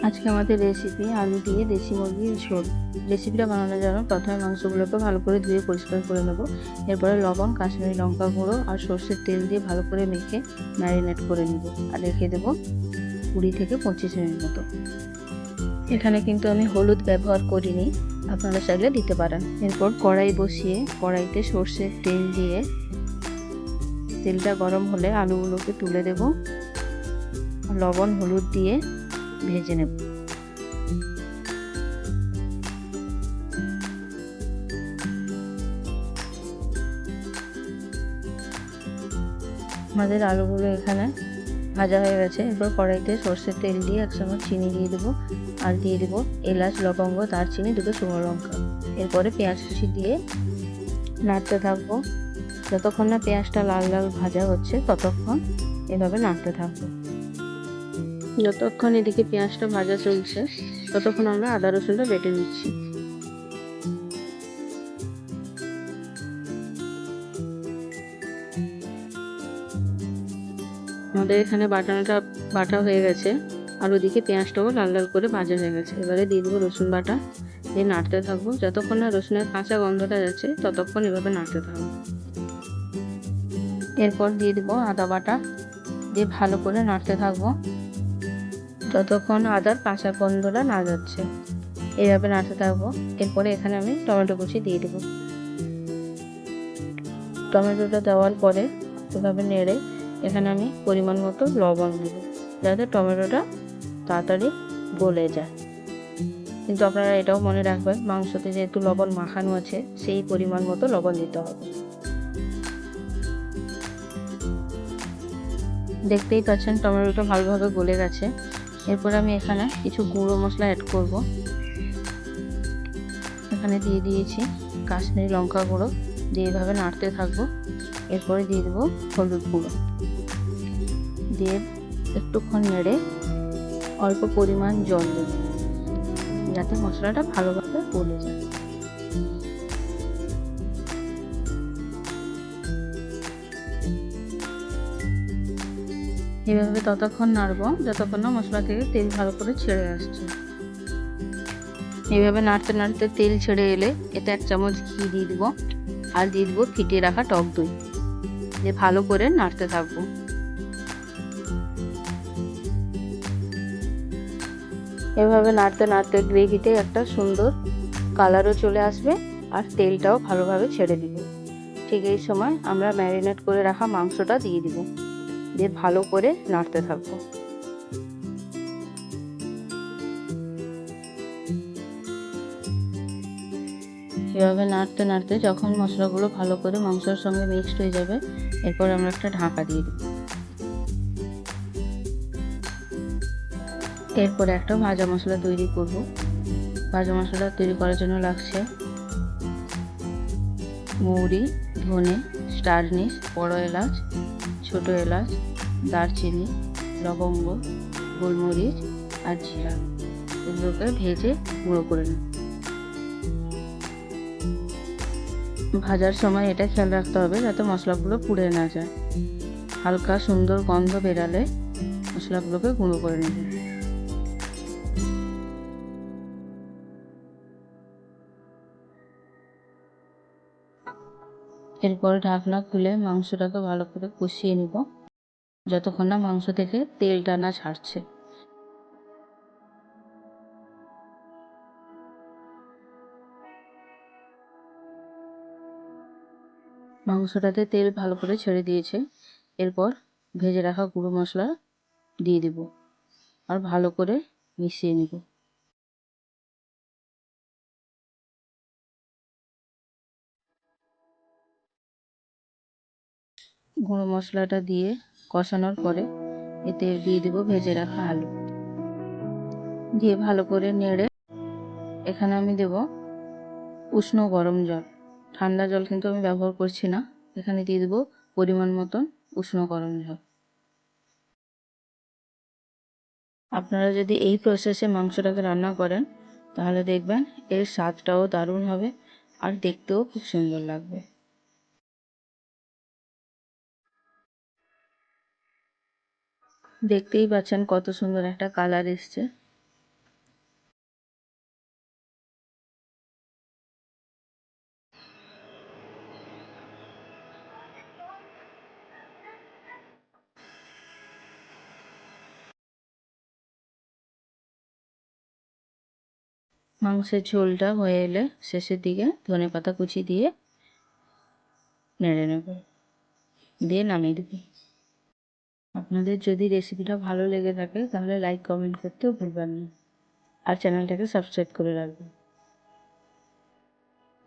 আজকে আমাদের রেসিপি আলু দিয়ে দেশি মুরগির ঝোল। রেসিপিটা বানানোর জন্য প্রথমে মাংসগুলোকে ভালো করে ধুয়ে পরিষ্কার করে নেব। এরপরে লবণ, কাশ্মীরি লঙ্কা গুঁড়ো আর সর্ষের তেল দিয়ে ভালো করে মেখে ম্যারিনেট করে নেব আর রেখে দেবো 20 থেকে 25 মিনিট মতো। এখানে কিন্তু আমি হলুদ ব্যবহার করিনি, আপনারা চাইলে দিতে পারেন। এরপর কড়াই বসিয়ে কড়াইতে সর্ষের তেল দিয়ে তেলটা গরম হলে আলুগুলোকে তুলে দেব, লবণ হলুদ দিয়ে ভেজে নেব। আমাদের আলুগুলো এখানে ভাজা হয়ে গেছে। এরপর কড়াইতে সর্ষের তেল দিয়ে 1 চামচ চিনি দিয়ে দেবো আর দিয়ে দেবো এলাচ, লবঙ্গ, দারচিনি, 2টো শুকনো লঙ্কা। এরপরে পেঁয়াজ কুচি দিয়ে নাড়তে থাকবো। যতক্ষণ না পেঁয়াজটা লাল লাল ভাজা হচ্ছে ততক্ষণ এভাবে নাড়তে থাকবো। যতক্ষণ এদিকে পেঁয়াজটা ভাজা চলছে ততক্ষণ আমরা আদা রসুনটা বেটে নিচ্ছি। আমাদের এখানে বাটা হয়ে গেছে আর ওদিকে পেঁয়াজটাও লাল লাল করে ভাজা হয়ে গেছে। এবারে দিয়ে দেবো রসুন বাটা, দিয়ে নাড়তে থাকবো। যতক্ষণ না রসুনের কাঁচা গন্ধটা যাচ্ছে ততক্ষণ এভাবে নাড়তে থাকবো। এরপর দিয়ে দেবো আদা বাটা, দিয়ে ভালো করে নাড়তে থাকবো যতক্ষণ আদার কাঁচা গন্ধটা না যাচ্ছে। এইভাবে নাড়তে থাকবো। এরপরে এখানে আমি টমেটো কুচি দিয়ে দেবো। টমেটোটা দেওয়ার পরে এভাবে নেড়ে এখানে আমি পরিমাণ মতো লবণ দেব, যাতে টমেটোটা তাড়াতাড়ি গলে যায়। কিন্তু আপনারা এটাও মনে রাখবেন, মাংসতে যেহেতু লবণ মাখানো আছে সেই পরিমাণ মতো লবণ দিতে হবে। দেখতেই পাচ্ছেন টমেটোটা ভালোভাবে গলে গেছে। এরপর আমি এখানে কিছু গুঁড়ো মশলা অ্যাড করব। এখানে দিয়ে দিয়েছি কাশ্মীরি লঙ্কা গুঁড়ো, দিয়ে এভাবে নাড়তে থাকবো। এরপরে দিয়ে দেবো হলুদ গুঁড়ো, দিয়ে একটুক্ষণ নেড়ে অল্প পরিমাণ জল দেব, যাতে মশলাটা ভালোভাবে গলে যায়। এভাবে ততক্ষণ নাড়বো যতক্ষণ না মশলা থেকে তেল ভালো করে ছেড়ে আসছে। এইভাবে নাড়তে নাড়তে তেল ছেড়ে এলে এতে 1 চামচ ঘি দিয়ে দিব আর দিয়ে দিব ফিটিয়ে রাখা টক দই, দিয়ে ভালো করে নাড়তে থাকবো। এভাবে নাড়তে নাড়তে গ্রেভিতে একটা সুন্দর কালারও চলে আসবে আর তেলটাও ভালোভাবে ছেড়ে দিব। ঠিক এই সময় আমরা ম্যারিনেট করে রাখা মাংসটা দিয়ে দিব, দিয়ে ভালো করে নাড়তে থাকবো। এভাবে নাড়তে নাড়তে যখন মশলাগুলো ভালো করে মাংসের সঙ্গে মিক্সড হয়ে যাবে, এরপর আমরা একটা ঢাকা দিয়ে দেব। এরপরে একটা ভাজা মশলা তৈরি করব। ভাজা মশলা তৈরি করার জন্য লাগছে মৌরি, ধনে, স্টার আনিস, বড় এলাচ, ছোট এলাচ, দারচিনি, লবঙ্গ, গোলমরিচ আর জিরা। এগুলোকে ভেজে গুঁড়ো করে নেব। ভাজার সময় এটা খেয়াল রাখতে হবে যাতে মশলাগুলো পুড়ে না যায়। হালকা সুন্দর গন্ধ বেরালে মশলাগুলোকে গুঁড়ো করে নেব। এরপর ঢাকনা খুলে মাংসটাকে ভালো করে কষিয়ে নিব যতক্ষণ না মাংস থেকে তেলটা না ছাড়ছে। মাংসটাতে তেল ভালো করে ছেড়ে দিয়েছে। এরপর ভেজে রাখা গুঁড়ো মশলা দিয়ে দেব আর ভালো করে মিশিয়ে নেব। গুঁড়ো মশলাটা দিয়ে কষানোর পরে এতে দিয়ে দেব ভেজে রাখা আলু, দিয়ে ভালো করে নেড়ে এখানে আমি দেব উষ্ণ গরম জল। ঠান্ডা জল কিন্তু আমি ব্যবহার করছি না, এখানে দিয়ে দেব পরিমাণ মতন উষ্ণ গরম জল। আপনারা যদি এই প্রসেসে মাংসটাকে রান্না করেন তাহলে দেখবেন এর স্বাদটাও দারুণ হবে আর দেখতেও খুব সুন্দর লাগবে। দেখতেই পাচ্ছেন কত সুন্দর একটা কালার এসছে। মাংসের ঝোলটা হয়ে এলে শেষের দিকে ধনেপাতা কুচি দিয়ে নেড়ে নেব, দিয়ে নামিয়ে দেব। আপনাদের যদি রেসিপিটা ভালো লেগে থাকে তাহলে লাইক কমেন্ট করতেও ভুলবেন না, আর চ্যানেলটাকে সাবস্ক্রাইব করে রাখবেন।